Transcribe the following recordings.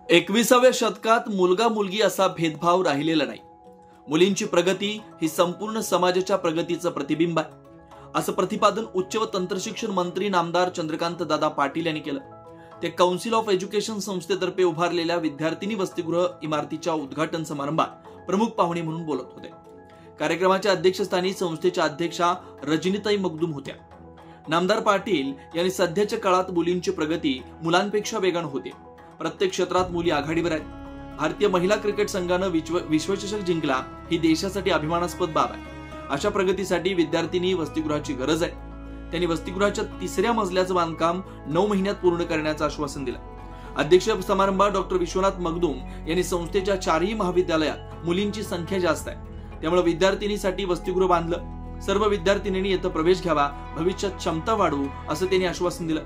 21व्या शतकात मुलगा मुलगी असा भेदभाव राहिलेला नाही। मुलींची प्रगती ही संपूर्ण समाजाच्या प्रगतीचं प्रतिबिंब आहे, असं प्रतिपादन उच्च व तंत्रशिक्षण मंत्री नामदार चंद्रकांत दादा पाटील यांनी केलं। ते काउन्सिल ऑफ एज्युकेशन संस्थेतर्फे उभारलेल्या विद्यार्थिनी वसतिगृह इमारतीच्या उद्घाटन समारंभात प्रमुख पाहुणे म्हणून बोलत होते। कार्यक्रमाच्या अध्यक्षस्थानी संस्थेच्या अध्यक्षा रजनीताई मगदूम होत्या। नामदार पाटील यांनी सध्याच्या काळात मुलींची प्रगती मुलांपेक्षा वेगाने होते। प्रत्येक क्षेत्रात मुली आघाडीवर आहेत। भारतीय महिला क्रिकेट संघानं विश्वचषक जिंकला ही देशासाठी अभिमानास्पद बाब आहे। अशा प्रगतीसाठी विद्यार्थिनी वसतिगृहाची गरज आहे। त्यांनी वसतिगृहाच्या 3ऱ्या मजल्याचं बांधकाम 9 महिन्यात पूर्ण करण्याचं आश्वासन दिलं। अध्यक्ष समारंभात डॉक्टर विश्वनाथ मगदूम यांनी संस्थेच्या 4ही महाविद्यालयात मुलींची संख्या जास्त आहे, त्यामुळे विद्यार्थिनीसाठी वसतिगृह बांधलं। सर्व विद्यार्थिनींनी येथे प्रवेश घ्यावा, भविष्यात क्षमता वाढवू असं त्यांनी आश्वासन दिलं।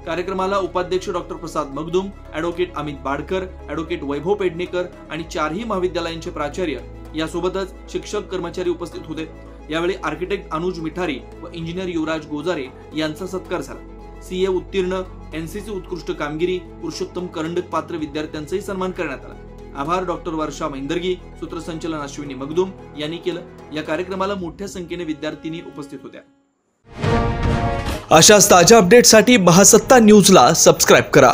कार्यक्रमाला उपाध्यक्ष डॉक्टर प्रसाद मगदूम, ॲडव्होकेट अमित बाडकर, ॲडव्होकेट वैभव पेडणेकर आणि 4ही महाविद्यालयांचे प्राचार्य यासोबतच शिक्षक कर्मचारी उपस्थित होते। यावेळी आर्किटेक्ट अनुज मिठारी व इंजिनियर युवराज गोजारे यांचा सत्कार झाला। सीए उत्तीर्ण, एनसीसी उत्कृष्ट कामगिरी, पुरुषोत्तम करंडक पात्र विद्यार्थ्यांचाही सन्मान करण्यात आला। आभार डॉक्टर वर्षा महिंदर्गी, सूत्रसंचालन अश्विनी मगदूम यांनी केलं। या कार्यक्रमाला मोठ्या संख्येने विद्यार्थिनी उपस्थित होत्या। अशाच ताज्या अपडेटसाठी महासत्ता न्यूजला सबस्क्राइब करा।